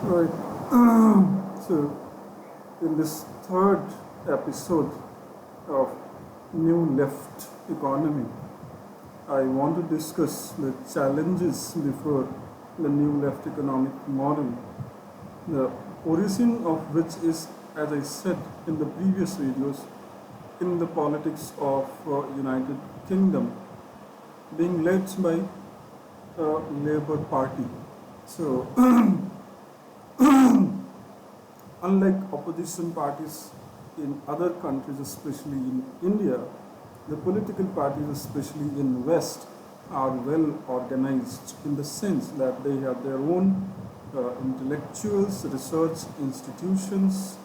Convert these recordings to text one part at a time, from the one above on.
Right. So, in this third episode of New Left Economy, I want to discuss the challenges before the New Left economic model, the origin of which is, as I said in the previous videos, in the politics of United Kingdom, being led by Labour Party. So, unlike opposition parties in other countries, especially in India, the political parties, especially in West, are well organized in the sense that they have their own intellectuals, research institutions,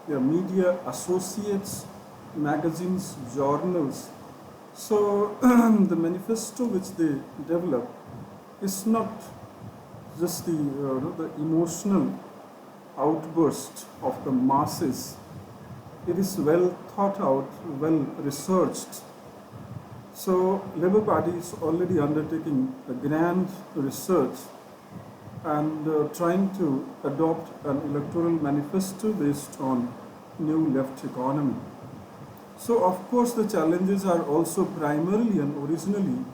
their media associates, magazines, journals. So the manifesto which they develop is not just the emotional outburst of the masses. It is well thought out, well researched. So Labour Party is already undertaking a grand research and trying to adopt an electoral manifesto based on new left economy. So of course the challenges are also primarily and originally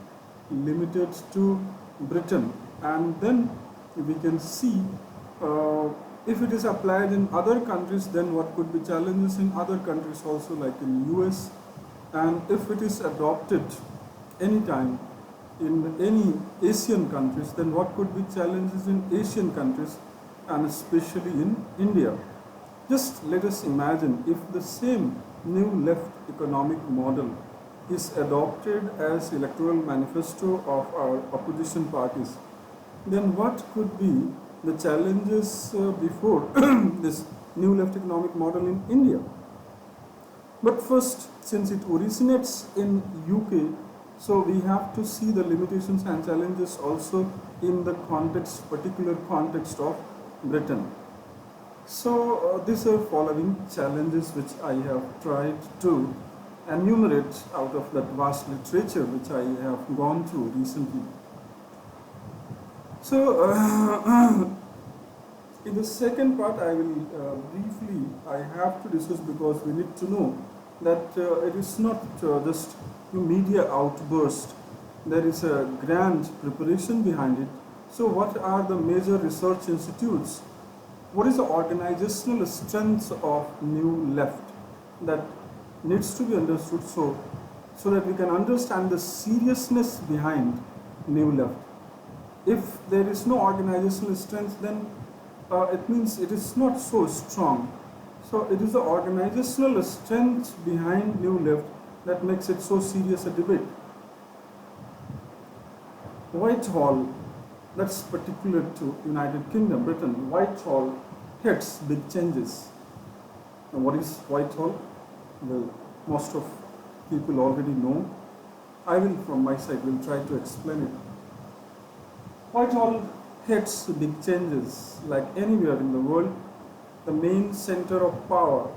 limited to Britain, and then we can see if it is applied in other countries, then what could be challenges in other countries also, like in US, and if it is adopted anytime in any Asian countries, then what could be challenges in Asian countries and especially in India. Just let us imagine if the same new left economic model is adopted as electoral manifesto of our opposition parties, then what could be the challenges before this new left economic model in India? But first, since it originates in UK, so we have to see the limitations and challenges also in the context, particular context of Britain. So these are following challenges which I have tried to enumerate out of that vast literature which I have gone through recently. So in the second part I will I have to discuss, because we need to know that it is not just a media outburst. There is a grand preparation behind it. So what are the major research institutes? What is the organizational strength of New Left that needs to be understood, so that we can understand the seriousness behind New Left? If there is no organizational strength, then it means it is not so strong. So it is the organizational strength behind New Left that makes it so serious a debate. Whitehall, that's particular to United Kingdom, Britain. Whitehall heads big changes. Now what is Whitehall? Well, most of people already know. I will, from my side, will try to explain it. Whitehall heads big changes. Like anywhere in the world, the main center of power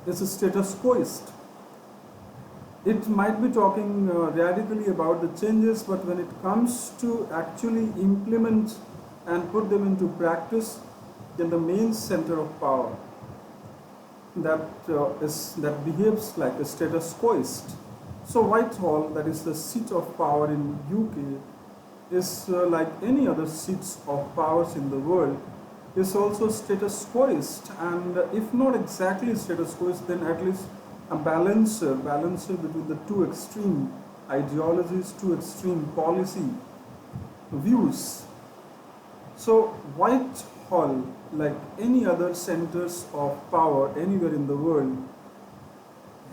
is a status quoist. It might be talking radically about the changes, but when it comes to actually implement and put them into practice, then the main center of power that behaves like a status quoist. So Whitehall, that is the seat of power in UK, is like any other seats of powers in the world, is also status quoist, and if not exactly status quoist, then at least a balancer between the two extreme ideologies, two extreme policy views. So Whitehall, like any other centers of power anywhere in the world,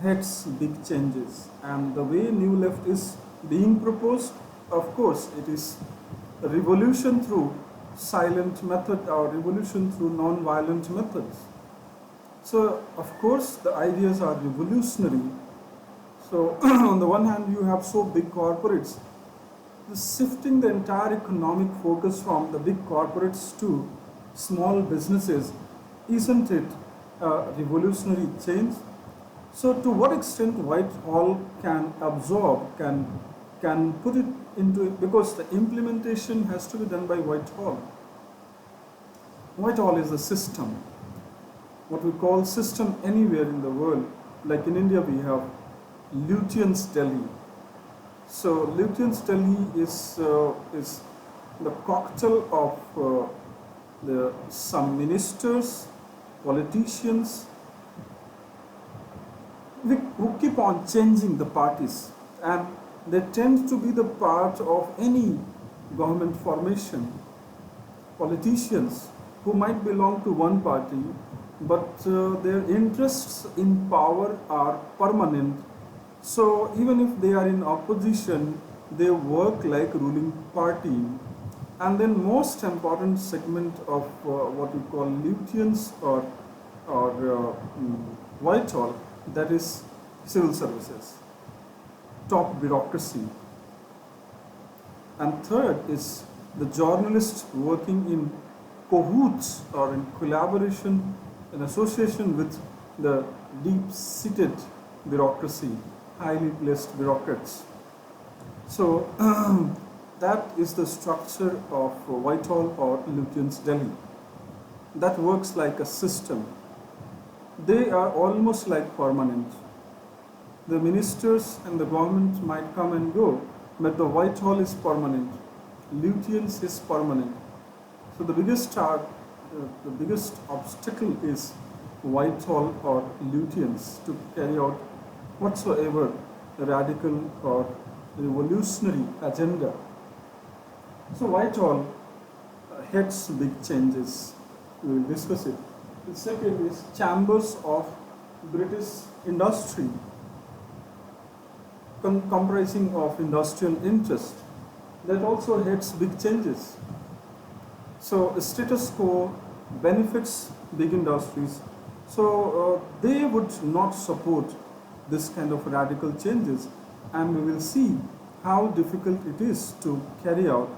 heads big changes. And the way New Left is being proposed, of course, it is a revolution through silent method or revolution through non-violent methods. So, of course, the ideas are revolutionary. So, on the one hand, you have so big corporates, shifting the entire economic focus from the big corporates to small businesses. Isn't it a revolutionary change? So, to what extent Whitehall can absorb, can put it into it, because the implementation has to be done by Whitehall. Whitehall is a system, what we call system anywhere in the world. Like in India, we have Lutyens Delhi. So Lutyens Delhi is the cocktail of some ministers, politicians, who keep on changing the parties, and they tend to be the part of any government formation. Politicians who might belong to one party, but their interests in power are permanent. So even if they are in opposition, they work like ruling party. And then most important segment of what we call Lutyens or Whitehall, that is civil services, top bureaucracy. And third is the journalists working in cahoots or in collaboration, in association with the deep-seated bureaucracy, highly placed bureaucrats. So that is the structure of Whitehall or Lutyens Delhi. That works like a system. They are almost like permanent. The ministers and the government might come and go, but the Whitehall is permanent. Lutyens is permanent. So the biggest obstacle is Whitehall or Lutyens to carry out whatsoever radical or revolutionary agenda. So Whitehall heads big changes. We will discuss it. The second is chambers of British industry, comprising of industrial interest. That also heads big changes. So status quo benefits big industries. So they would not support this kind of radical changes, and we will see how difficult it is to carry out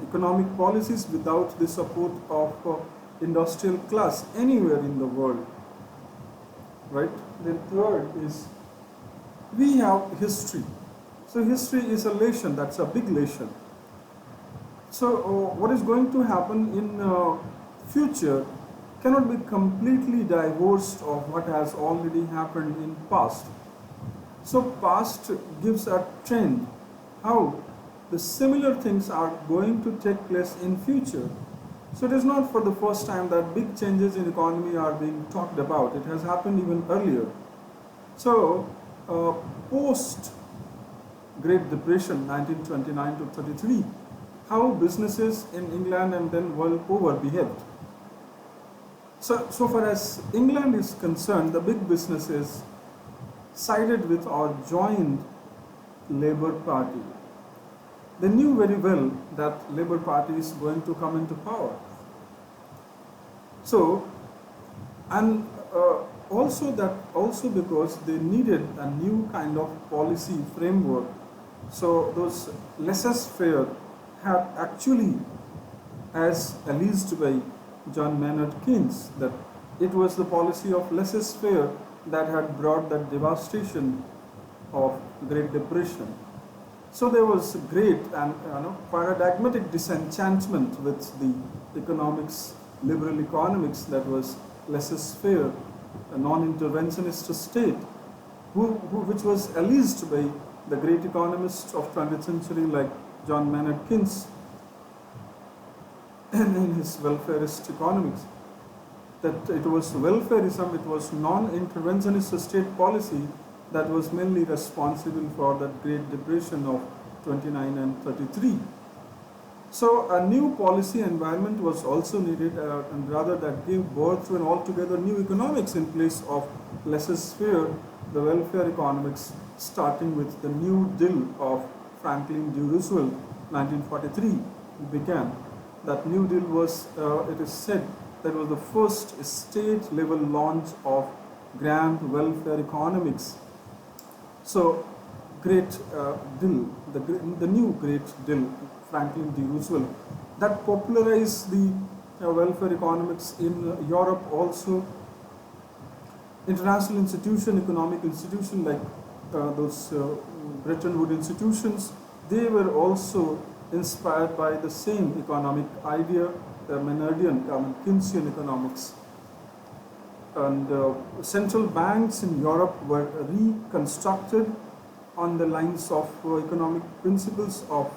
economic policies without the support of industrial class anywhere in the world. Right? Then third is we have history. So history is a lesson, that's a big lesson. So what is going to happen in future cannot be completely divorced of what has already happened in past. So past gives a trend how the similar things are going to take place in future. So it is not for the first time that big changes in economy are being talked about. It has happened even earlier. So post Great Depression 1929 to 33, how businesses in England and then world over behaved. So far as England is concerned, the big businesses sided with or joined Labour Party. They knew very well that Labour Party is going to come into power. So, and also because they needed a new kind of policy framework. So those laissez-faire had actually, as alleged by John Maynard Keynes, that it was the policy of laissez-faire that had brought that devastation of Great Depression. So there was great and paradigmatic disenchantment with the economics, liberal economics, that was laissez-faire, a non-interventionist state, which was alleged by the great economists of 20th century like John Maynard Keynes in his welfarist economics, that it was welfarism, it was non-interventionist state policy that was mainly responsible for that Great Depression of 29 and 33. So a new policy environment was also needed, and rather that gave birth to an altogether new economics in place of laissez-faire, the welfare economics, starting with the New Deal of Franklin D. Roosevelt, 1943 began. That New Deal was, it is said, that was the first state-level launch of grand welfare economics. So, Great Deal, the new Great Deal, Franklin D. Roosevelt, that popularized the welfare economics in Europe also. International institution, economic institution like those Bretton Woods institutions, they were also inspired by the same economic idea Maynardian, Keynesian economics. And central banks in Europe were reconstructed on the lines of economic principles of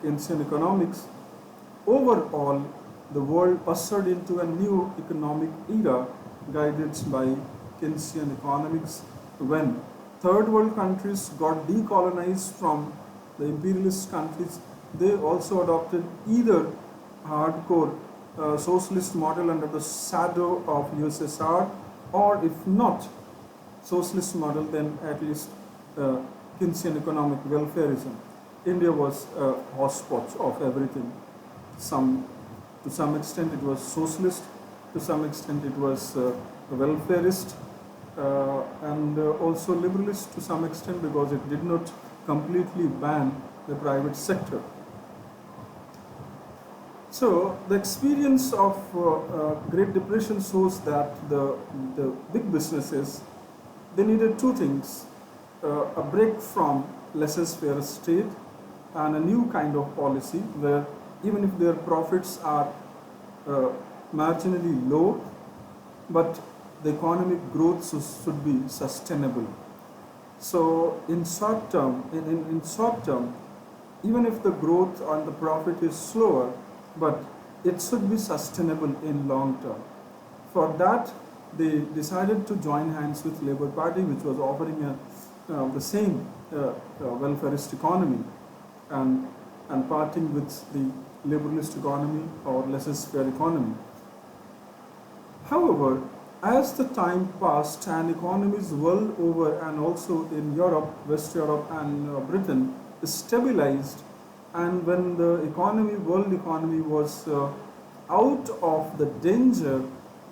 Keynesian economics. Overall, the world ushered into a new economic era guided by Keynesian economics when third world countries got decolonized from the imperialist countries. They also adopted either hardcore socialist model under the shadow of USSR, or if not socialist model, then at least Keynesian economic welfareism. India was a hodgepodge of everything. To some extent it was socialist, to some extent it was welfarist, and also liberalist to some extent, because it did not completely ban the private sector. So the experience of Great Depression shows that the big businesses, they needed two things: a break from laissez-faire state and a new kind of policy where even if their profits are marginally low, but the economic growth should be sustainable. So in short term, even if the growth on the profit is slower, but it should be sustainable in long term. For that, they decided to join hands with Labour Party, which was offering the same welfarist economy, and parting with the liberalist economy or laissez-faire economy. However, as the time passed and economies world over and also in Europe, West Europe and Britain stabilized, and when the world economy was out of the danger,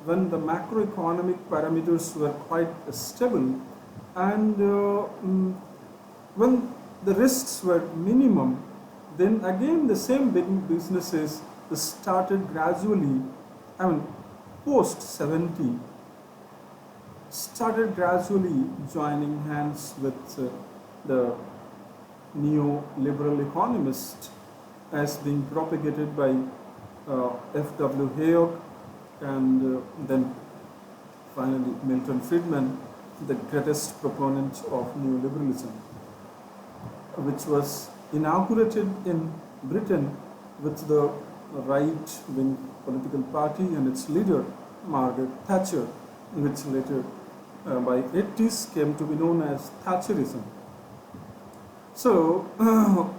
when the macroeconomic parameters were quite stable, and when the risks were minimum, then again the same big businesses started gradually, post 70, started gradually joining hands with the neoliberal economist as being propagated by F.W. Hayek and then finally Milton Friedman, the greatest proponent of neoliberalism, which was inaugurated in Britain with the right-wing political party and its leader Margaret Thatcher, which later by 80s came to be known as Thatcherism. So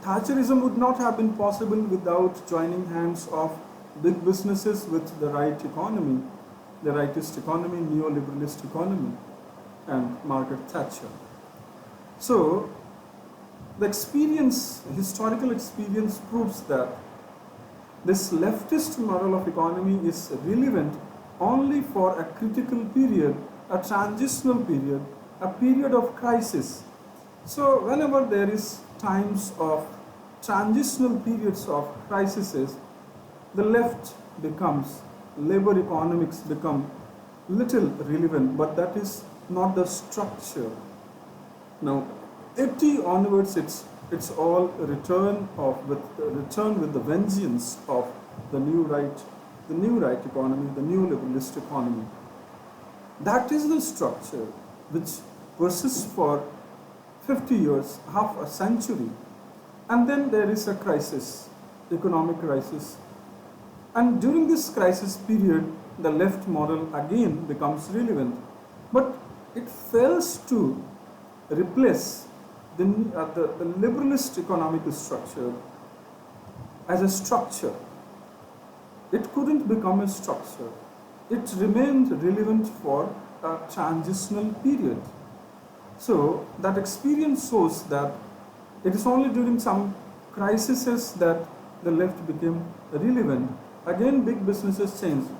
Thatcherism would not have been possible without joining hands of big businesses with the right economy, the rightist economy, neoliberalist economy, and Margaret Thatcher. So the historical experience proves that this leftist model of economy is relevant only for a critical period, a transitional period, a period of crisis. So whenever there is times of transitional periods of crises, the left becomes, labor economics become little relevant, but that is not the structure. Now 80 onwards, it's all a return with the vengeance of the new right economy, the new liberalist economy. That is the structure which persists for 50 years, half a century, and then there is a crisis, economic crisis, and during this crisis period, the left model again becomes relevant, but it fails to replace the liberalist economic structure as a structure. It couldn't become a structure. It remained relevant for a transitional period. So that experience shows that it is only during some crises that the left became relevant. Again, big businesses changed.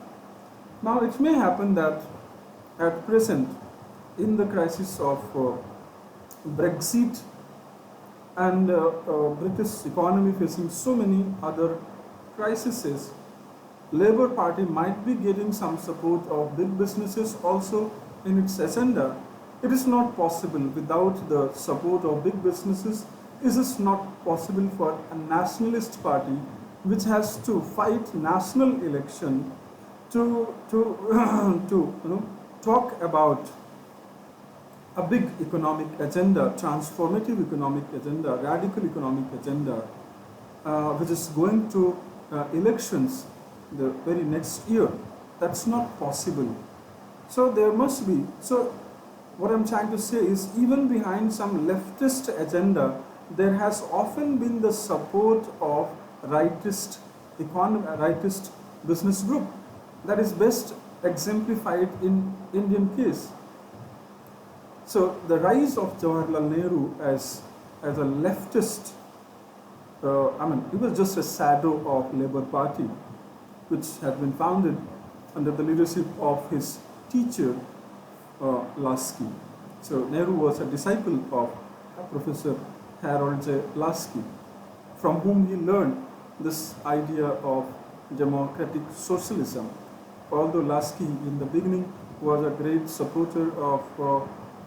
Now it may happen that at present, in the crisis of Brexit and British economy facing so many other crises, Labour Party might be getting some support of big businesses also in its agenda. It is not possible without the support of big businesses. It is not possible for a nationalist party which has to fight national election to to talk about a big economic agenda, transformative economic agenda, radical economic agenda, which is going to elections the very next year. That's not possible. So there must be. So what I'm trying to say is, even behind some leftist agenda, there has often been the support of rightist rightist business group. That is best exemplified in Indian case. So the rise of Jawaharlal Nehru as a leftist, he was just a shadow of Labour Party, which had been founded under the leadership of his teacher, Lasky. So Nehru was a disciple of Professor Harold J. Lasky, from whom he learned this idea of democratic socialism. Although Lasky in the beginning was a great supporter of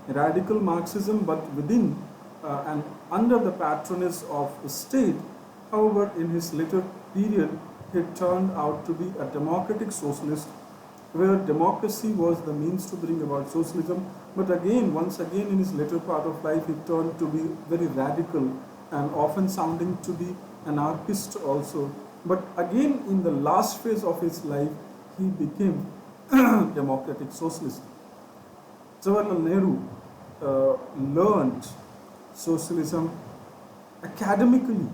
radical Marxism, but within and under the patronage of the state, however, in his later period, he turned out to be a democratic socialist, where democracy was the means to bring about socialism. But again, once again, in his later part of life, he turned to be very radical and often sounding to be anarchist also. But again, in the last phase of his life, he became democratic socialist. Jawaharlal Nehru learned socialism academically,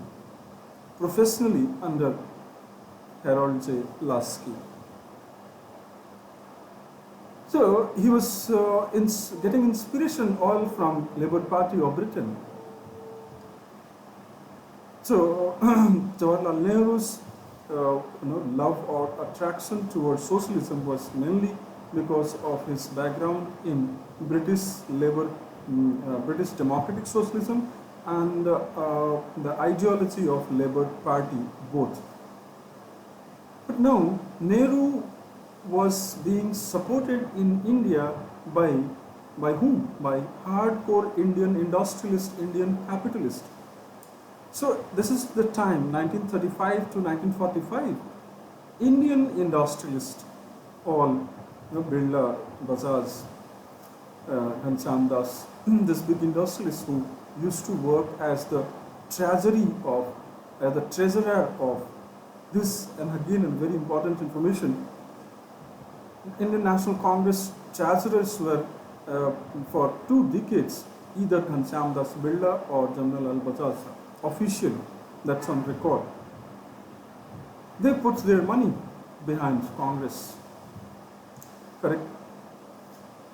professionally under Harold J. Lasky. So he was getting inspiration all from Labour Party of Britain. So Jawaharlal Nehru's love or attraction towards socialism was mainly because of his background in British Labour, British democratic socialism, and the ideology of Labour Party both. But now Nehru was being supported in India by whom? By hardcore Indian industrialist, Indian capitalist. So this is the time, 1935 to 1945. Indian industrialists, all Birla, Bajaj, Ghanshyam Das, this big industrialists who used to work as the treasury of, the treasurer of this, and again, a very important information. Indian National Congress treasurers were for 2 decades either Ghanshyam Das Birla or Jamnalal Bajaj, officially, that's on record. They put their money behind Congress. Correct?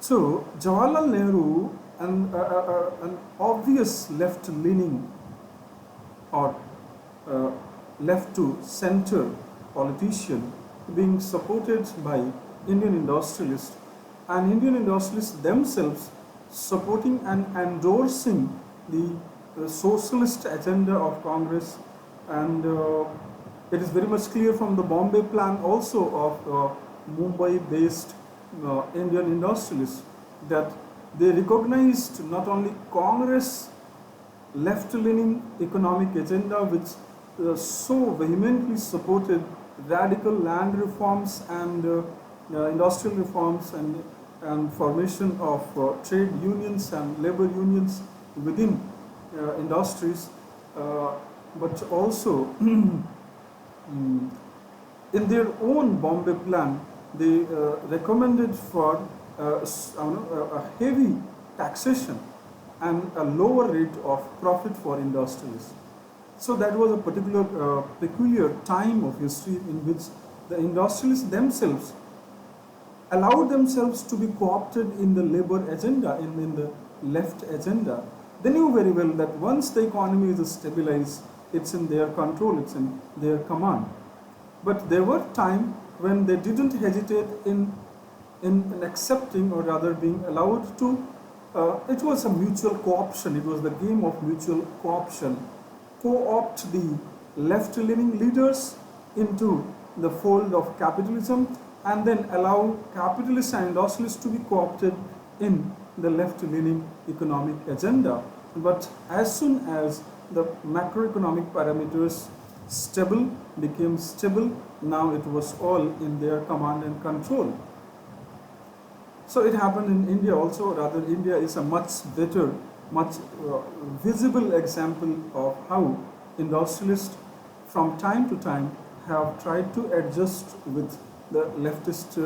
So Jawaharlal Nehru, an obvious left-leaning or left to center politician, being supported by Indian industrialists, and Indian industrialists themselves supporting and endorsing the socialist agenda of Congress. And it is very much clear from the Bombay plan also of Mumbai-based Indian industrialists that they recognized not only Congress left-leaning economic agenda, which so vehemently supported radical land reforms and industrial reforms and formation of trade unions and labor unions within industries, but also in their own Bombay plan, they recommended for a heavy taxation and a lower rate of profit for industrialists. So that was a particular peculiar time of history in which the industrialists themselves allowed themselves to be co-opted in the labor agenda, in the left agenda. They knew very well that once the economy is stabilized, it's in their control, it's in their command. But there were times when they didn't hesitate in accepting, or rather being allowed to, it was a mutual co-option, it was the game of mutual co-option, co-opt the left-leaning leaders into the fold of capitalism, and then allow capitalists and industrialists to be co-opted in the left-leaning economic agenda. But as soon as the macroeconomic parameters stable became stable. Now it was all in their command and control. So it happened in India also. Rather, India is a much better, much visible example of how industrialists from time to time have tried to adjust with the leftist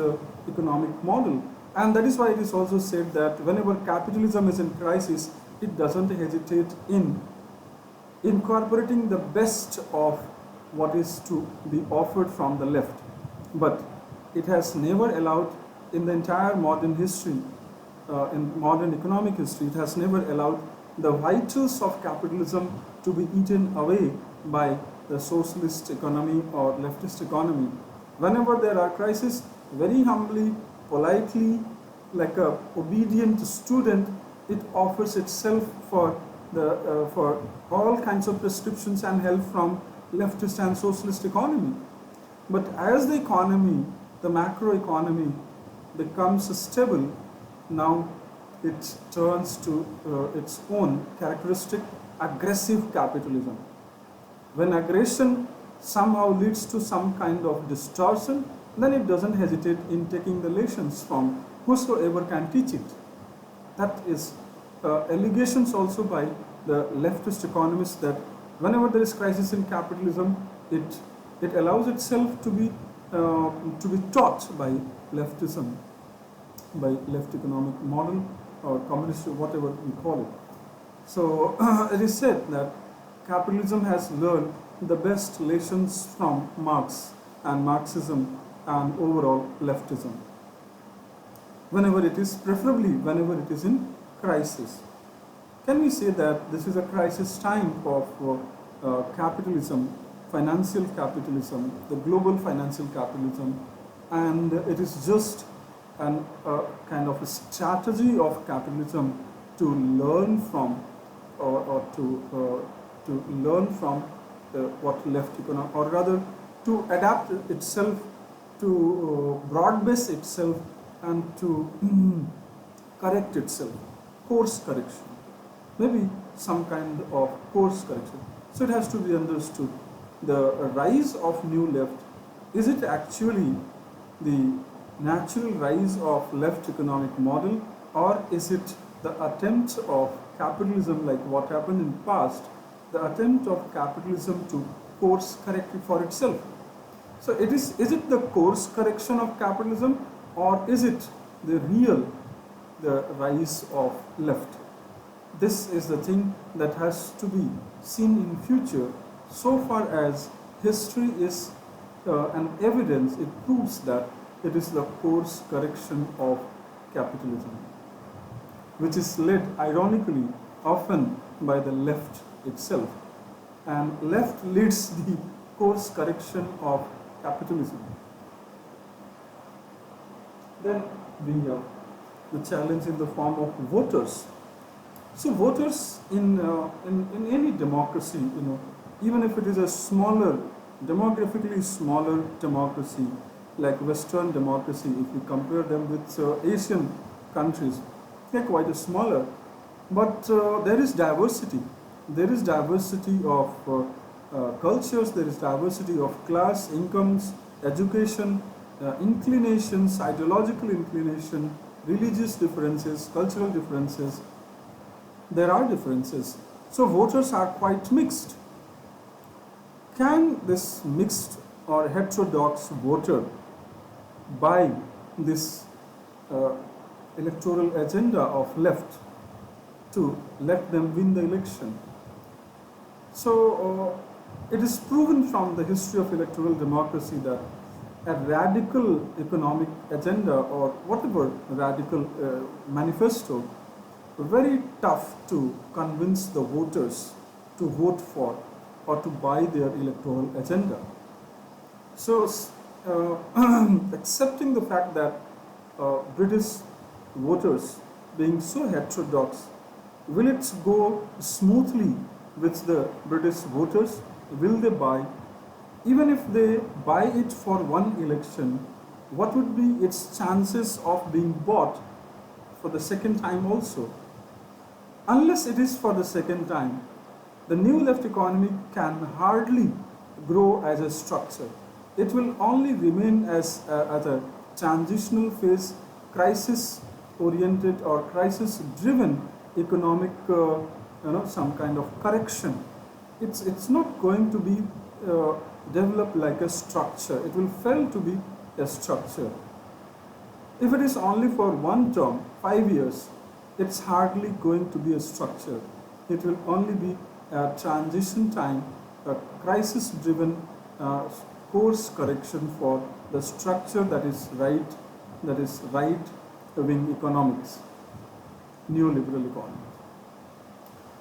economic model. And that is why it is also said that whenever capitalism is in crisis, it doesn't hesitate in incorporating the best of what is to be offered from the left. But it has never allowed, in the entire modern history, in modern economic history, it has never allowed the vitals of capitalism to be eaten away by the socialist economy or leftist economy. Whenever there are crises, very humbly, politely, like a obedient student, it offers itself for all kinds of prescriptions and help from leftist and socialist economy. But as the economy, the macro economy, becomes stable, now it turns to its own characteristic aggressive capitalism. When aggression somehow leads to some kind of distortion, then it doesn't hesitate in taking the lessons from whosoever can teach it. That is allegations also by the leftist economists that whenever there is crisis in capitalism, it allows itself to be taught by leftism, by left economic model or communist, whatever we call it. So it is said that capitalism has learned the best lessons from Marx and Marxism and overall leftism. Whenever it is, preferably whenever it is in crisis. Can we say that this is a crisis time of capitalism, financial capitalism, the global financial capitalism, and it is just a kind of a strategy of capitalism to learn from or to learn from what left economy, or rather to adapt itself, to broad base itself and to correct itself, course correction, maybe some kind of course correction. So it has to be understood, the rise of new left, is it actually the natural rise of left economic model, or is it the attempt of capitalism, like what happened in past, the attempt of capitalism to course correct it for itself? So is it the course correction of capitalism, or is it the rise of left? This is the thing that has to be seen in future. So far as history is an evidence, it proves that it is the course correction of capitalism, which is led ironically often by the left itself. And left leads the course correction of capitalism. Then we have the challenge in the form of voters. So voters in any democracy, even if it is a smaller, demographically smaller democracy, like Western democracy, if we compare them with Asian countries, they're quite a smaller. But there is diversity. There is diversity of cultures, there is diversity of class, incomes, education, inclinations, ideological inclination, religious differences, cultural differences. There are differences. So voters are quite mixed. Can this mixed or heterodox voter buy this electoral agenda of left to let them win the election? So it is proven from the history of electoral democracy that a radical economic agenda or whatever radical manifesto, very tough to convince the voters to vote for or to buy their electoral agenda. So accepting the fact that British voters being so heterodox, will it go smoothly with the British voters? Will they buy? Even if they buy it for one election, what would be its chances of being bought for the second time also? Unless it is for the second time, the new left economy can hardly grow as a structure. It will only remain as a transitional phase, crisis-oriented or crisis-driven economic, some kind of correction. It's not going to be developed like a structure. It will fail to be a structure. If it is only for one term, 5 years, it's hardly going to be a structure. It will only be a transition time, a crisis-driven course correction for the structure that is right-wing economics, neoliberal economics.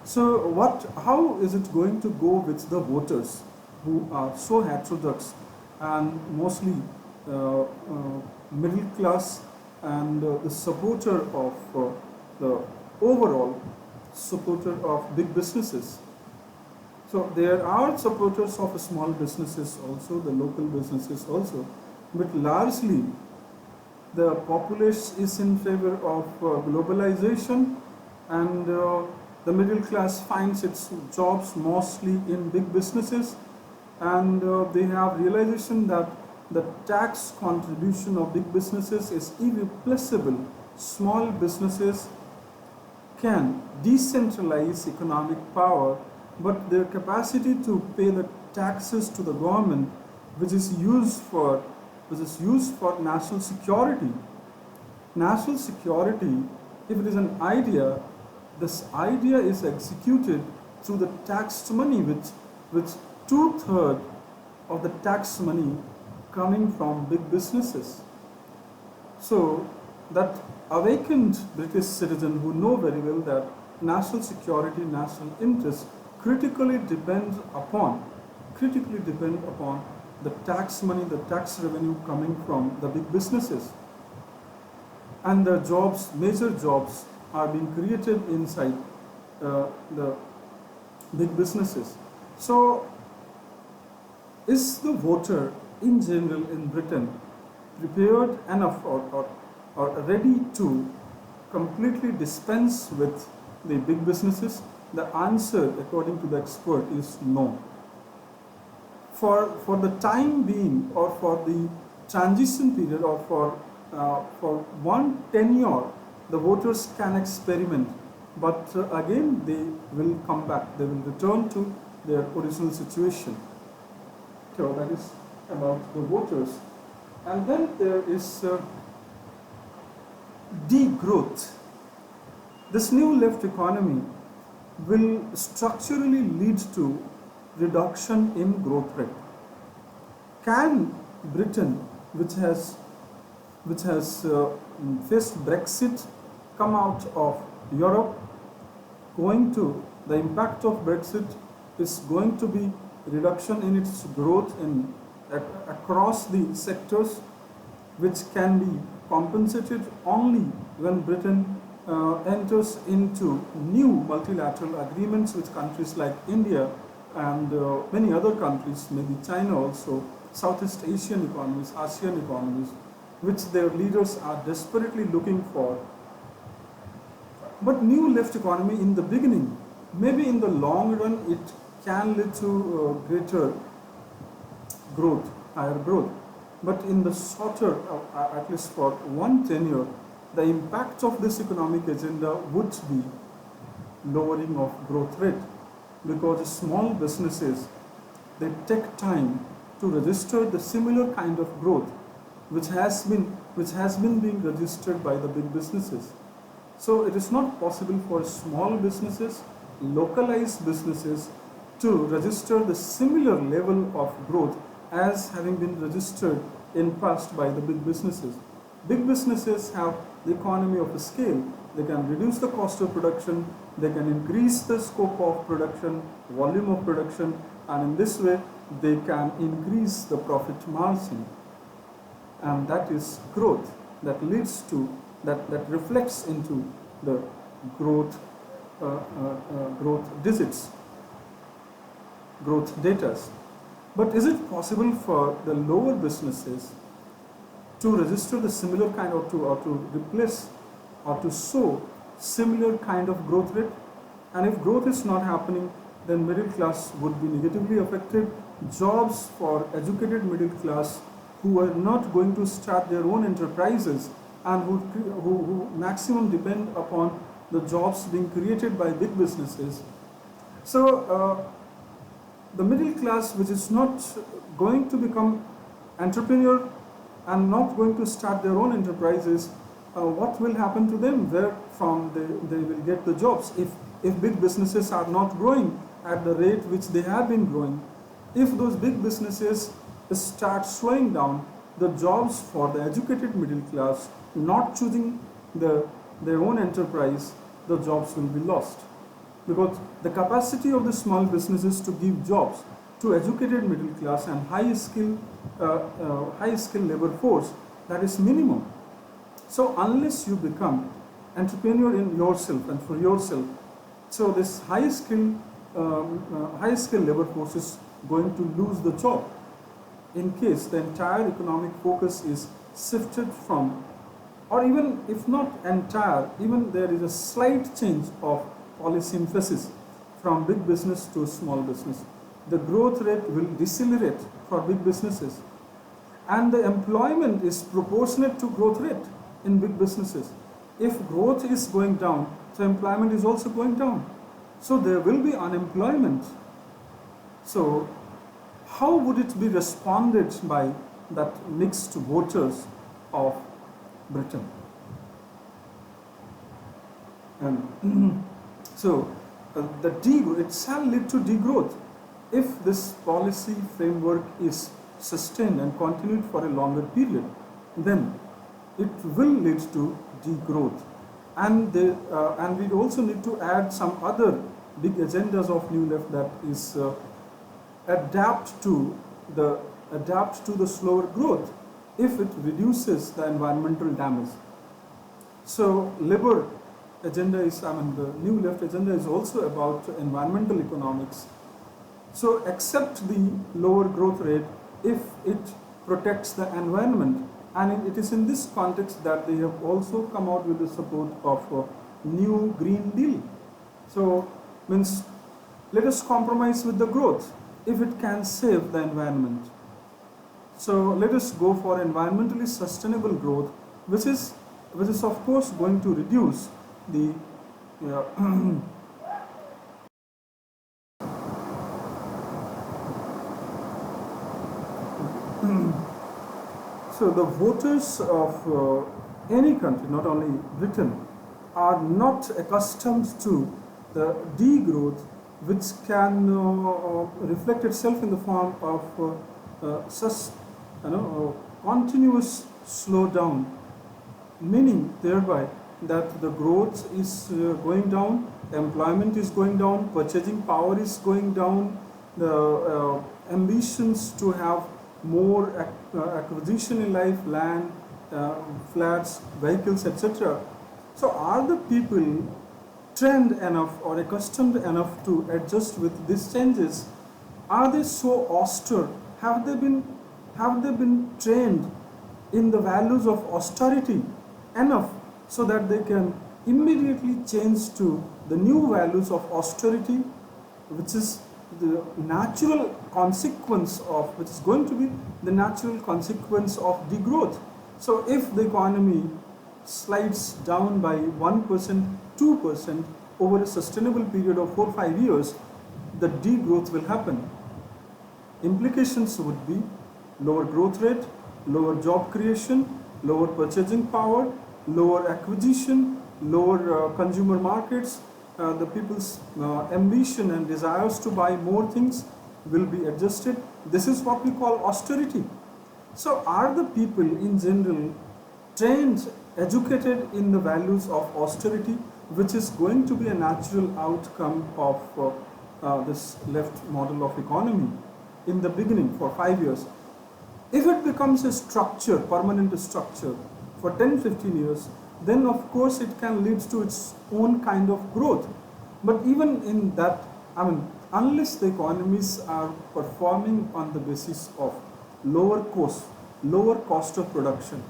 So how is it going to go with the voters who are so heterodox and mostly middle class and the supporter of the overall supporter of big businesses? So there are supporters of small businesses also, the local businesses also, but largely the populace is in favor of globalization, and the middle class finds its jobs mostly in big businesses, and they have realization that the tax contribution of big businesses is irreplaceable. Small businesses can decentralize economic power, but their capacity to pay the taxes to the government, which is used for national security. National security, if it is an idea, this idea is executed through the taxed money, which 2/3 of the tax money coming from big businesses. So that awakened British citizen who know very well that national security, national interest critically depend upon the tax money, the tax revenue coming from the big businesses. And the jobs, major jobs are being created inside the big businesses. So is the voter in general in Britain prepared enough or ready to completely dispense with the big businesses? The answer, according to the expert, is no. For the time being, or for the transition period, or for one tenure, the voters can experiment, but again they will come back. They will return to their original situation. So that is about the voters. And then there is degrowth. This new left economy will structurally lead to reduction in growth rate. Can Britain, which has faced Brexit, come out of Europe? The impact of Brexit is going to be reduction in its growth across the sectors, which can be compensated only when Britain enters into new multilateral agreements with countries like India and many other countries, maybe China also, Southeast Asian economies, ASEAN economies, which their leaders are desperately looking for. But new left economy in the beginning, maybe in the long run, it can lead to greater growth, higher growth. But in the shorter, at least for one tenure, the impact of this economic agenda would be lowering of growth rate, because small businesses, they take time to register the similar kind of growth which has been being registered by the big businesses. So it is not possible for small businesses, localized businesses, to register the similar level of growth as having been registered in past by the big businesses. Big businesses have the economy of scale. They can reduce the cost of production, they can increase the scope of production, volume of production, and in this way they can increase the profit margin. And that is growth, that leads to, that reflects into the growth digits, growth data. But is it possible for the lower businesses to register the similar kind, or to replace or to show similar kind of growth rate? And if growth is not happening, then middle class would be negatively affected, jobs for educated middle class who are not going to start their own enterprises and who maximum depend upon the jobs being created by big businesses. So the middle class, which is not going to become entrepreneur and not going to start their own enterprises, what will happen to them? Where from they will get the jobs if big businesses are not growing at the rate which they have been growing? If those big businesses start slowing down, the jobs for the educated middle class not choosing their own enterprise, the jobs will be lost. Because the capacity of the small businesses to give jobs to educated middle class and high skill labor force, that is minimum. So unless you become entrepreneur in yourself and for yourself, so this high skill labor force is going to lose the job. In case the entire economic focus is shifted from, or even if not entire, even there is a slight change of policy emphasis from big business to small business, the growth rate will decelerate for big businesses, and the employment is proportionate to growth rate in big businesses. If growth is going down, so employment is also going down. So there will be unemployment. So how would it be responded by that mixed voters of Britain? And so it shall lead to degrowth if this policy framework is sustained and continued for a longer period. Then it will lead to degrowth, and we also need to add some other big agendas of New Left, that is adapt to the slower growth if it reduces the environmental damage. So labor agenda is, the New Left agenda is also about environmental economics. So accept the lower growth rate if it protects the environment, and it is in this context that they have also come out with the support of New Green Deal. So means let us compromise with the growth if it can save the environment. So let us go for environmentally sustainable growth, which is of course going to reduce the so the voters of any country, not only Britain, are not accustomed to the degrowth, which can reflect itself in the form of continuous slowdown, meaning thereby that the growth is going down, employment is going down, purchasing power is going down, the ambitions to have more acquisition in life, land, flats, vehicles, etc. So are the people trained enough or accustomed enough to adjust with these changes? Are they so austere? Have they been trained in the values of austerity enough so that they can immediately change to the new values of austerity, which is the natural consequence of, which is going to be the natural consequence of degrowth? So if the economy slides down by 1%, 2% over a sustainable period of 4-5 years, the degrowth will happen. Implications would be lower growth rate, lower job creation, lower purchasing power, lower acquisition, lower consumer markets. The people's ambition and desires to buy more things will be adjusted. This is what we call austerity. So are the people in general trained, educated in the values of austerity, which is going to be a natural outcome of this left model of economy in the beginning for 5 years? If it becomes a structure, permanent structure for 10-15 years, then of course it can lead to its own kind of growth. But even in that, unless the economies are performing on the basis of lower cost of production,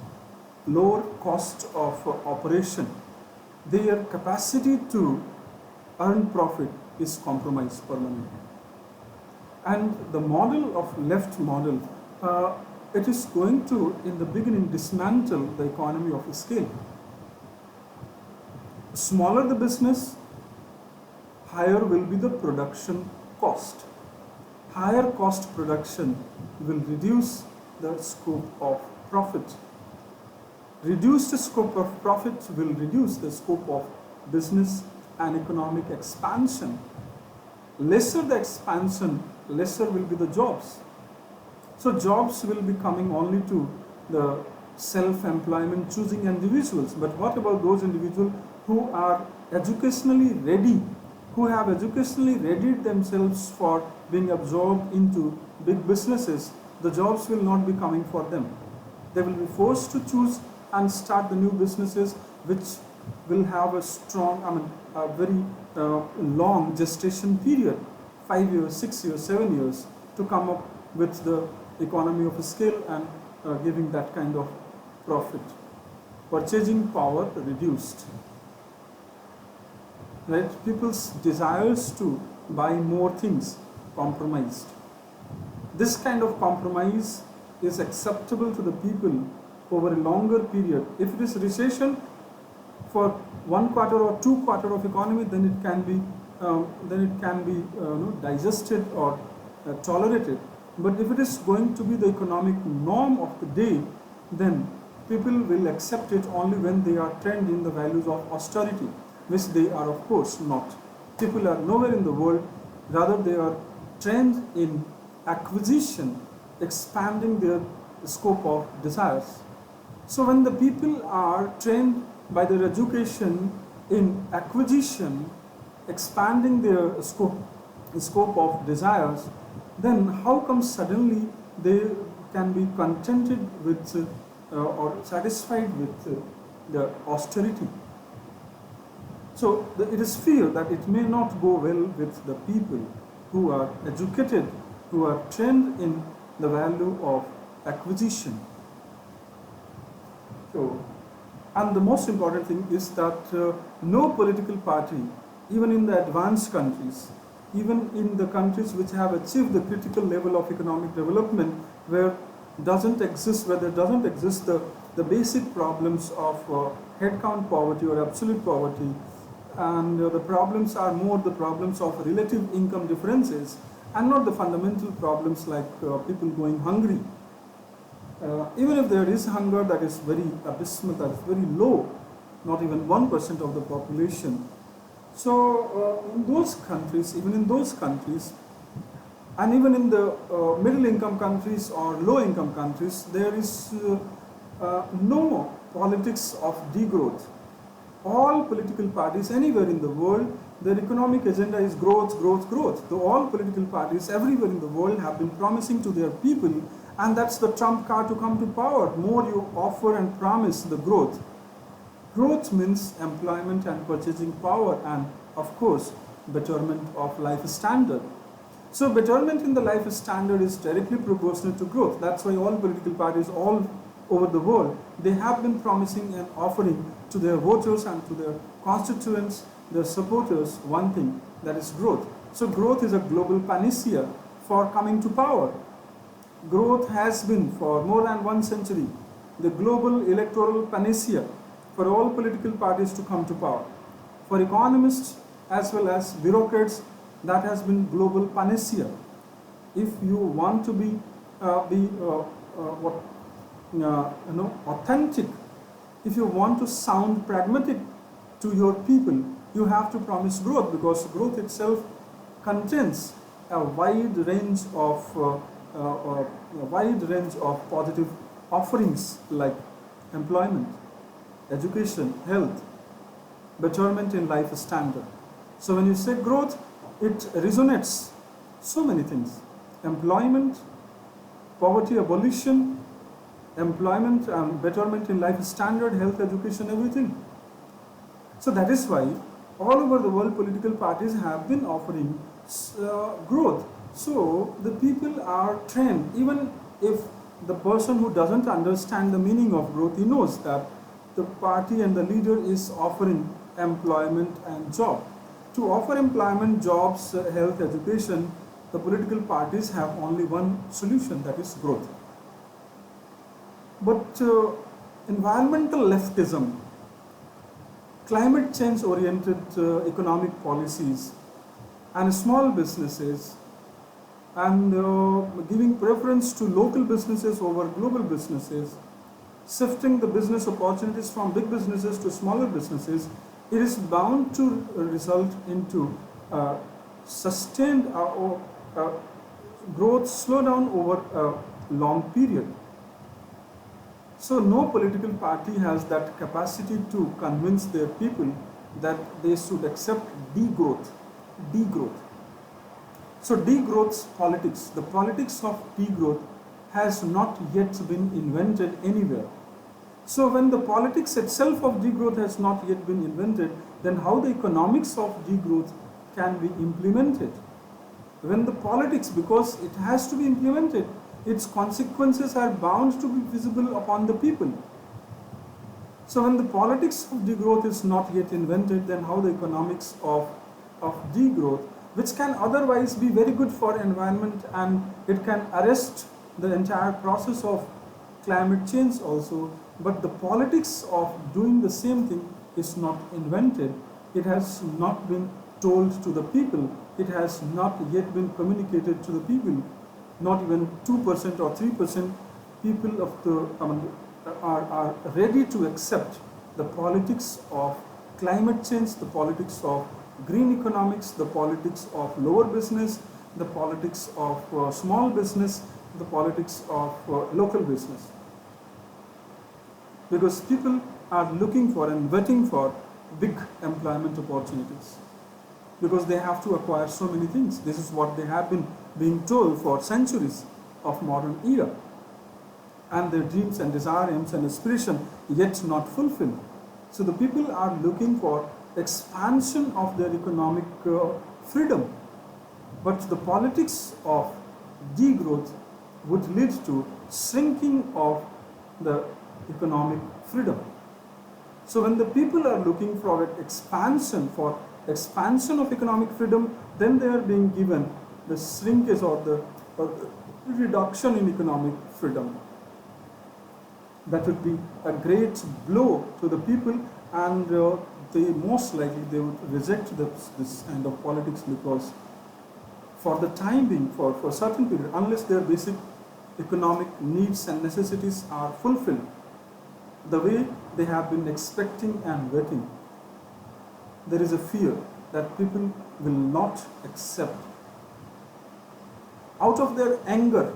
lower cost of operation, their capacity to earn profit is compromised permanently. And the model of left model, it is going to, in the beginning, dismantle the economy of scale. Smaller the business, higher will be the production cost. Higher cost production will reduce the scope of profit. Reduced scope of profit will reduce the scope of business and economic expansion. Lesser the expansion, lesser will be the jobs. So jobs will be coming only to the self-employment choosing individuals. But what about those individuals who are educationally ready, who have educationally readied themselves for being absorbed into big businesses? The jobs will not be coming for them. They will be forced to choose and start the new businesses, which will have a strong, a very long gestation period, 5 years, 6 years, 7 years, to come up with the economy of scale and giving that kind of profit. Purchasing power reduced. Right? People's desires to buy more things compromised. This kind of compromise is acceptable to the people over a longer period. If it is recession for 1 quarter or 2 quarter of economy, then it can be digested or tolerated. But if it is going to be the economic norm of the day, then people will accept it only when they are trained in the values of austerity, which they are of course not. People are nowhere in the world, rather they are trained in acquisition, expanding their scope of desires. So when the people are trained by their education in acquisition, expanding their scope of desires, then how come suddenly they can be contented with or satisfied with the austerity? So it is fear that it may not go well with the people who are educated, who are trained in the value of acquisition. So, and the most important thing is that no political party, even in the advanced countries, even in the countries which have achieved the critical level of economic development, where there doesn't exist the basic problems of headcount poverty or absolute poverty, and the problems are more the problems of relative income differences and not the fundamental problems like people going hungry. Even if there is hunger that is very abysmal, that is very low, not even 1% of the population. So in those countries, even in those countries, and even in the middle income countries or low income countries, there is no politics of degrowth. All political parties anywhere in the world, their economic agenda is growth, growth, growth. So all political parties everywhere in the world have been promising to their people, and that's the trump card to come to power. More you offer and promise the growth. Growth means employment and purchasing power and, of course, betterment of life standard. So betterment in the life standard is directly proportional to growth. That's why all political parties all over the world, they have been promising and offering to their voters and to their constituents, their supporters, one thing, that is growth. So growth is a global panacea for coming to power. Growth has been for more than 1 century the global electoral panacea for all political parties to come to power. For economists as well as bureaucrats, that has been global panacea. If you want to be authentic, if you want to sound pragmatic to your people, you have to promise growth, because growth itself contains a wide range of positive offerings like employment, education, health, betterment in life standard. So when you say growth, it resonates so many things: employment, poverty abolition, employment and betterment in life standard, health, education, everything. So that is why all over the world political parties have been offering growth. So the people are trained. Even if the person who doesn't understand the meaning of growth, he knows that the party and the leader is offering employment and job. To offer employment, jobs, health, education, the political parties have only one solution, that is growth. But environmental leftism, climate change oriented economic policies, and small businesses, and giving preference to local businesses over global businesses, shifting the business opportunities from big businesses to smaller businesses, it is bound to result into sustained growth slowdown over a long period. So no political party has that capacity to convince their people that they should accept degrowth. Degrowth. So degrowth's politics, the politics of degrowth, has not yet been invented anywhere. So when the politics itself of degrowth has not yet been invented, then how the economics of degrowth can be implemented? When the politics, because it has to be implemented, its consequences are bound to be visible upon the people. So when the politics of degrowth is not yet invented, then how the economics of degrowth, which can otherwise be very good for environment and it can arrest the entire process of climate change also, but the politics of doing the same thing is not invented. It has not been told to the people. It has not yet been communicated to the people. Not even 2% or 3% people are ready to accept the politics of climate change, the politics of green economics, the politics of lower business, the politics of small business, the politics of local business. Because people are looking for and waiting for big employment opportunities, because they have to acquire so many things. This is what they have been being told for centuries of modern era, and their dreams and desire, aims and aspiration yet not fulfilled. So the people are looking for expansion of their economic freedom, but the politics of degrowth would lead to shrinking of the economic freedom. So when the people are looking for expansion of economic freedom, then they are being given the shrinkage or the reduction in economic freedom. That would be a great blow to the people, and they most likely they would reject this kind of politics, because for the time being, for a certain period, unless their basic economic needs and necessities are fulfilled the way they have been expecting and waiting, there is a fear that people will not accept. Out of their anger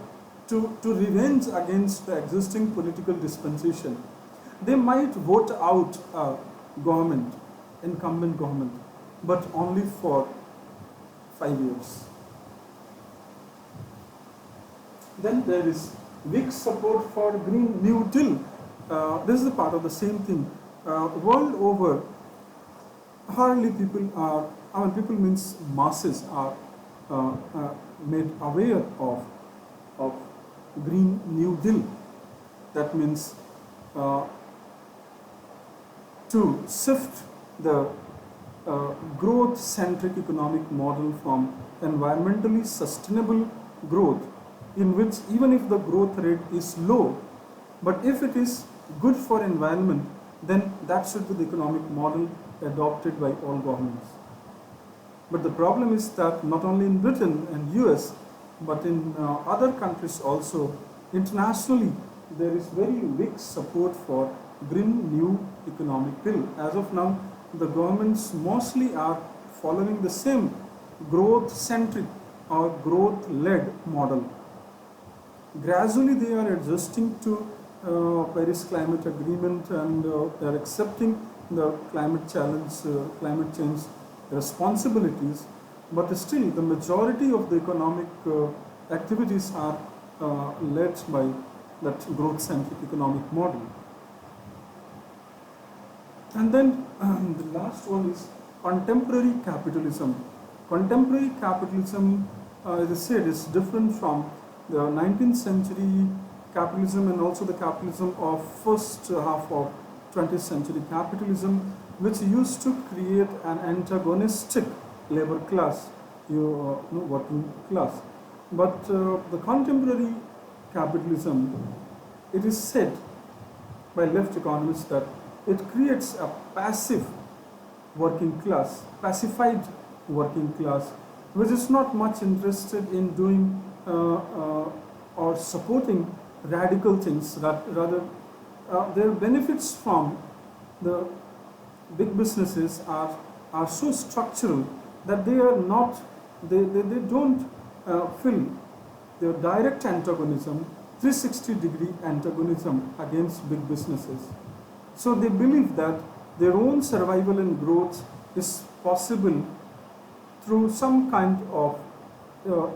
to revenge against the existing political dispensation, they might vote out a government, incumbent government, but only for 5 years. Then there is weak support for Green New Deal. This is a part of the same thing. World over, hardly people are, people means masses are made aware of Green New Deal. That means to shift the growth-centric economic model from environmentally sustainable growth, in which even if the growth rate is low, but if it is good for environment, then that should be the economic model adopted by all governments. But the problem is that not only in Britain and US, but in other countries also, internationally, there is very weak support for Green New Economic Deal. As of now, the governments mostly are following the same growth-centric or growth-led model. Gradually, they are adjusting to Paris Climate Agreement, and they are accepting the climate change responsibilities. But still, the majority of the economic activities are led by that growth-centric economic model. And then the last one is contemporary capitalism. Contemporary capitalism, as I said, is different from the 19th century capitalism and also the capitalism of first half of 20th century capitalism, which used to create an antagonistic labor class working class. But the contemporary capitalism, it is said by left economists that it creates a passive working class, pacified working class, which is not much interested in doing or supporting radical things. Rather, their benefits from the big businesses are so structural that they are not, they don't feel their direct antagonism, 360-degree antagonism against big businesses. So they believe that their own survival and growth is possible through some kind of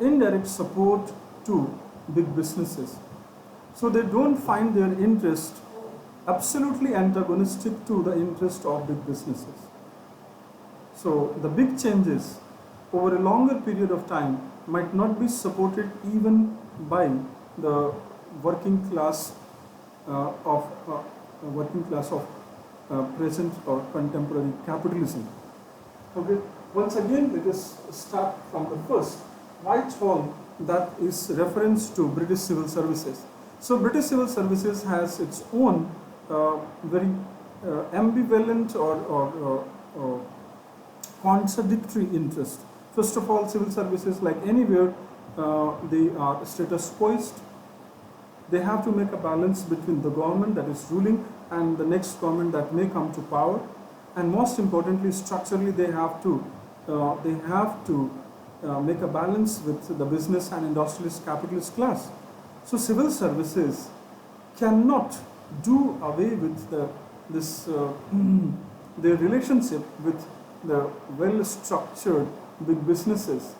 indirect support to big businesses. So they don't find their interest absolutely antagonistic to the interest of big businesses. So the big changes over a longer period of time might not be supported even by the working class of present or contemporary capitalism. Okay. Once again, let us start from the first. Whitehall, that is reference to British civil services. So British civil services has its own very ambivalent or contradictory interest. First of all, civil services, like anywhere, they are status quoist. They have to make a balance between the government that is ruling and the next government that may come to power. And most importantly, structurally, they have to make a balance with the business and industrialist capitalist class. So civil services cannot do away with their relationship with the well-structured big businesses.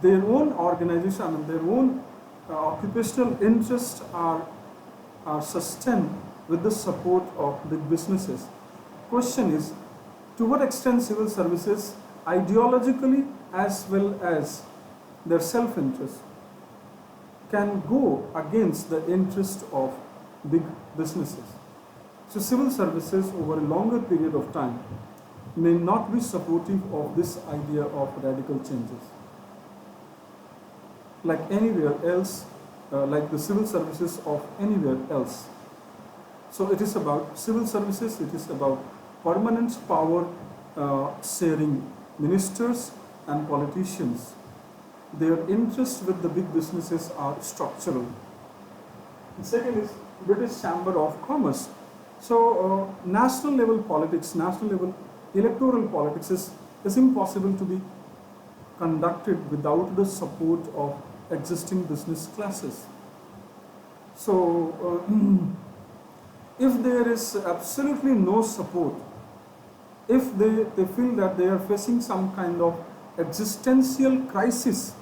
Their own organization and their own occupational interests are sustained with the support of big businesses. Question is, to what extent civil services ideologically as well as their self-interest can go against the interest of big businesses. So civil services over a longer period of time may not be supportive of this idea of radical changes. Like anywhere else, like the civil services of anywhere else. So it is about civil services, it is about permanent power sharing ministers and politicians. Their interests with the big businesses are structural. The second is British Chamber of Commerce. So national level politics, national level electoral politics is impossible to be conducted without the support of existing business classes. So if there is absolutely no support, if they feel that they are facing some kind of existential crisis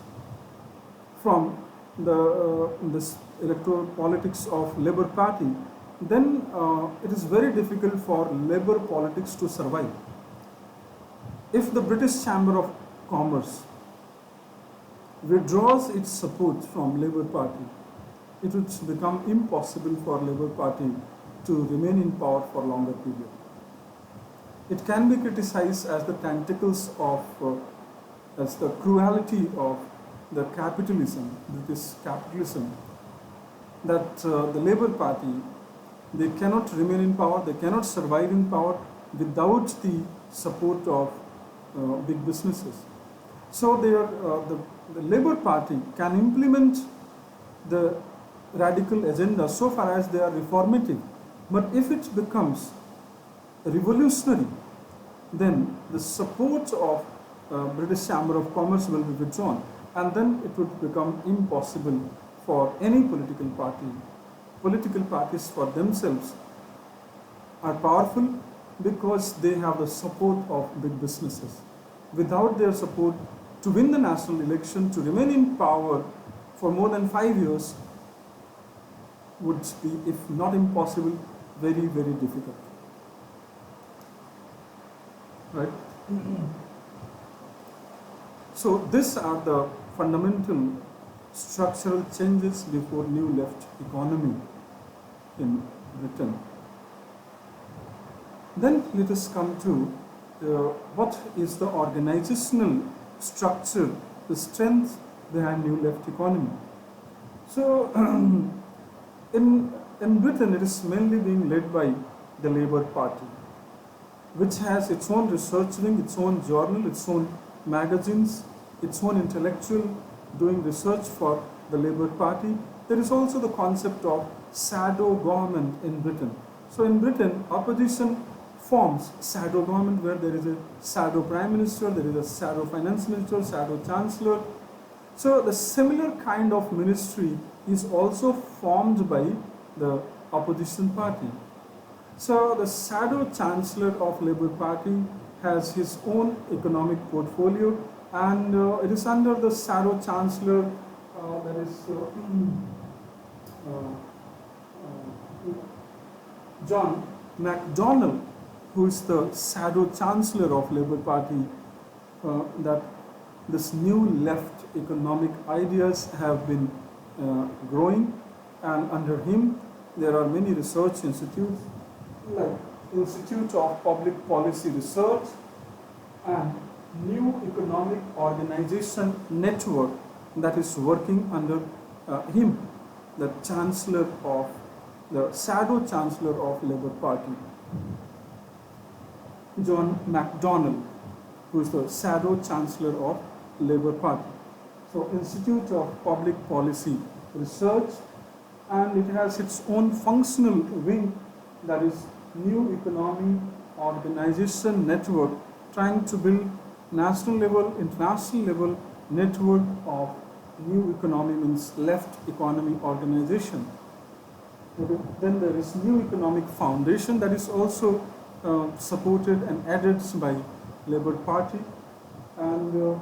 from this electoral politics of Labour Party, then it is very difficult for Labour politics to survive. If the British Chamber of Commerce withdraws its support from Labour Party, it would become impossible for Labour Party to remain in power for longer period. It can be criticized as the tentacles of, as the cruelty of the capitalism, British capitalism, that the Labour Party, they cannot remain in power, they cannot survive in power without the support of big businesses. So the Labour Party can implement the radical agenda so far as they are reformative, but if it becomes revolutionary, then the support of British Chamber of Commerce will be withdrawn, and then it would become impossible for any political party. Political parties for themselves are powerful because they have the support of big businesses. Without their support, to win the national election, to remain in power for more than 5 years would be, if not impossible, very, very difficult. Right? So these are the fundamental structural changes before new left economy in Britain. Then let us come to what is the organizational structure, the strength behind New Left economy. So, in Britain, it is mainly being led by the Labour Party, which has its own research wing, its own journal, its own magazines, its own intellectual doing research for the Labour Party. There is also the concept of shadow government in Britain. So in Britain, opposition forms shadow government where there is a shadow prime minister, there is a shadow finance minister, shadow chancellor. So the similar kind of ministry is also formed by the opposition party. So the shadow chancellor of Labour Party has his own economic portfolio, and it is under the shadow chancellor that is John McDonald, who is the shadow chancellor of Labour Party, that this new left economic ideas have been growing, and under him there are many research institutes like Institute of Public Policy Research and New Economic Organization Network that is working under him, the chancellor of the shadow chancellor of Labour Party, John McDonald, who is the shadow chancellor of Labour Party. So Institute of Public Policy Research, and it has its own functional wing, that is New Economic Organization Network, trying to build national level, international level network of new economy, means left economy organization. Okay. Then there is New Economic Foundation that is also supported and aided by Labour Party, and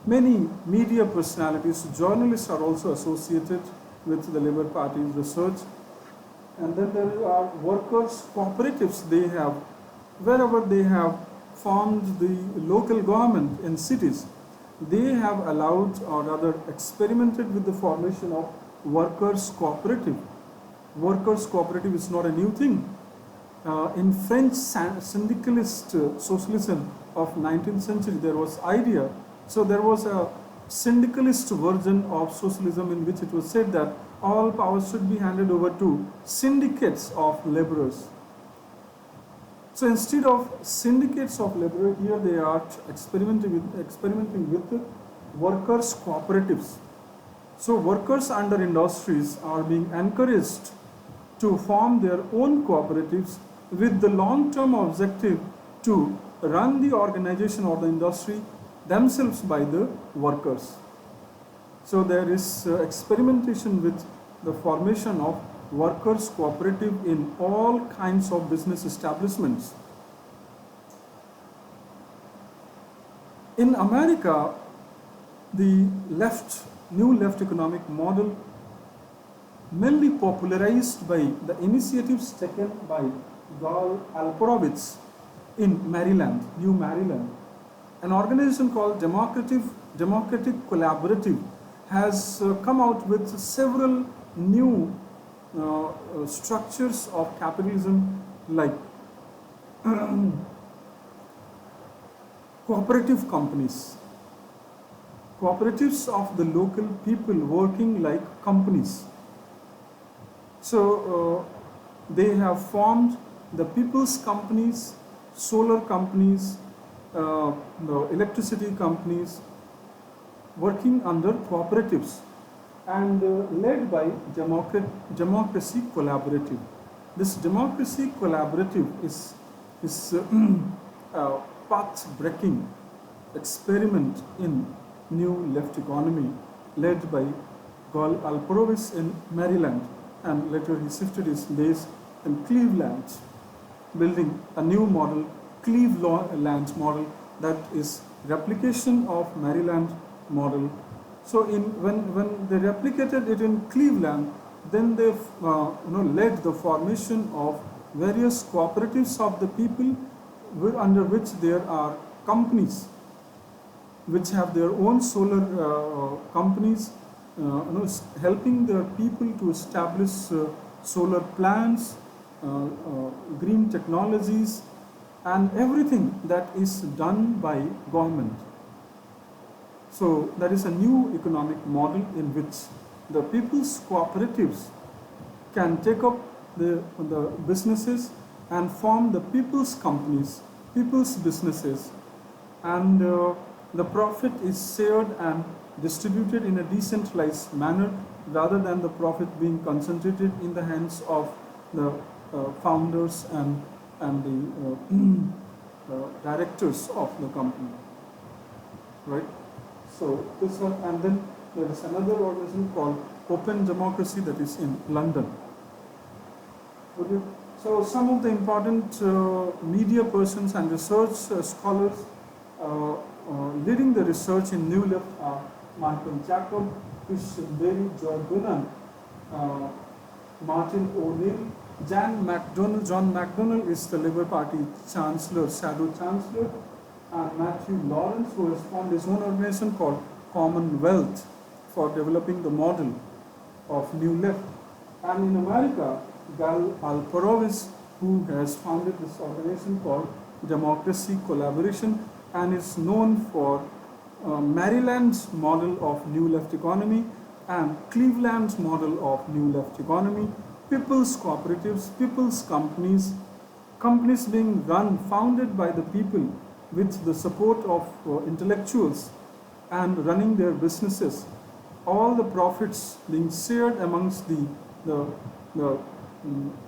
many media personalities, journalists are also associated with the Labour Party's research. And then there are workers' cooperatives. They have, wherever they have formed the local government in cities, they have allowed or rather experimented with the formation of workers' cooperative. Workers' cooperative is not a new thing. In French syndicalist socialism of 19th century, there was idea. So there was a syndicalist version of socialism in which it was said that all powers should be handed over to syndicates of laborers. So instead of syndicates of laborers, here they are experimenting with workers' cooperatives. So workers under industries are being encouraged to form their own cooperatives with the long-term objective to run the organization or the industry themselves by the workers. So there is experimentation with the formation of workers' cooperative in all kinds of business establishments. In America, the new left economic model, mainly popularized by the initiatives taken by Gal Alperovitz in Maryland, New Maryland. An organization called Democratic Collaborative has come out with several new structures of capitalism, like cooperative companies, cooperatives of the local people working like companies. So they have formed the people's companies, solar companies, the electricity companies, working under cooperatives, and led by Democracy Collaborative. This Democracy Collaborative is a path-breaking experiment in new left economy, led by Gal Alperovitz in Maryland, and later he shifted his base in Cleveland, building a new model, Cleveland model, that is replication of Maryland model. So when they replicated it in Cleveland, then they led the formation of various cooperatives of the people, under which there are companies which have their own solar companies, helping their people to establish solar plants, green technologies, and everything that is done by government. So that is a new economic model in which the people's cooperatives can take up the businesses and form the people's companies, people's businesses, and the profit is shared and distributed in a decentralized manner rather than the profit being concentrated in the hands of the founders and the directors of the company, right? So this one, and then there is another organism called Open Democracy that is in London. So some of the important media persons and research scholars leading the research in New Left are Michael Jacob, Christian Berry, Joy Bunan, Martin O'Neill, John McDonald. John McDonald is the Labour Party Chancellor, Shadow Chancellor, and Matthew Lawrence, who has formed his own organization called Commonwealth for developing the model of New Left. And in America, Gal Alperovitz, who has founded this organization called Democracy Collaboration and is known for Maryland's model of New Left economy and Cleveland's model of New Left economy, people's cooperatives, people's companies, companies being run, founded by the people with the support of intellectuals and running their businesses, all the profits being shared amongst the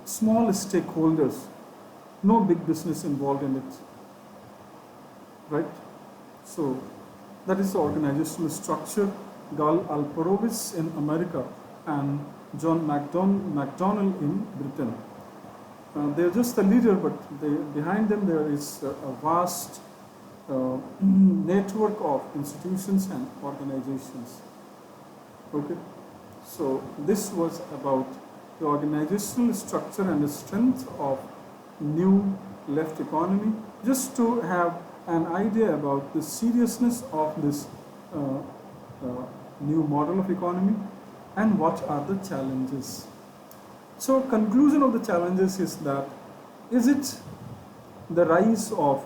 small stakeholders, no big business involved in it, right? So that is the organizational structure. Gal Alperovitz in America and John McDonald in Britain. They're just the leader, but behind them there is a vast network of institutions and organizations. Okay, so this was about the organizational structure and the strength of New Left economy, just to have an idea about the seriousness of this new model of economy and what are the challenges. So conclusion of the challenges is that, is it the rise of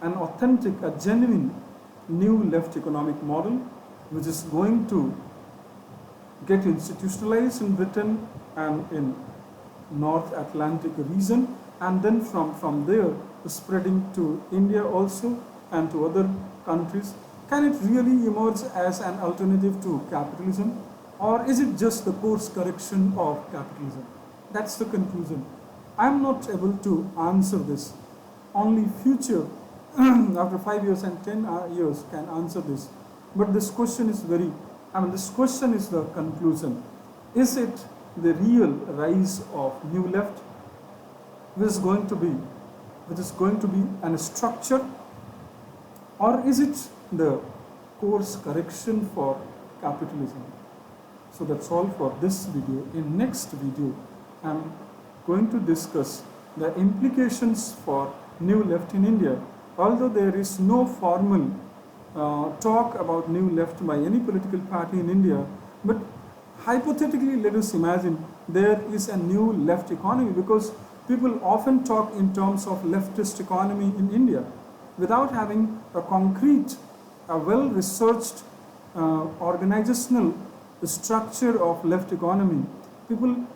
an authentic, a genuine New Left economic model which is going to get institutionalized in Britain and in North Atlantic region, and then from there spreading to India also and to other countries? Can it really emerge as an alternative to capitalism, or is it just the course correction of capitalism? That's the conclusion. I am not able to answer this. Only future, after 5 years and 10 years, can answer this. But this question is this question is the conclusion. Is it the real rise of New Left, which is going to be an structure, or is it the course correction for capitalism? So that's all for this video. In next video, I'm going to discuss the implications for New Left in India. Although there is no formal talk about New Left by any political party in India, but hypothetically let us imagine there is a New Left economy, because people often talk in terms of leftist economy in India without having a concrete, a well-researched organizational structure of left economy. People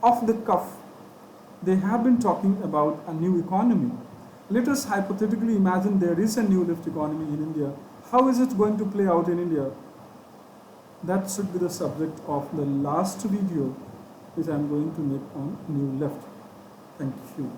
off the cuff, they have been talking about a new economy. Let us hypothetically imagine there is a New Left economy in India. How is it going to play out in India? That should be the subject of the last video which I am going to make on New Left. Thank you.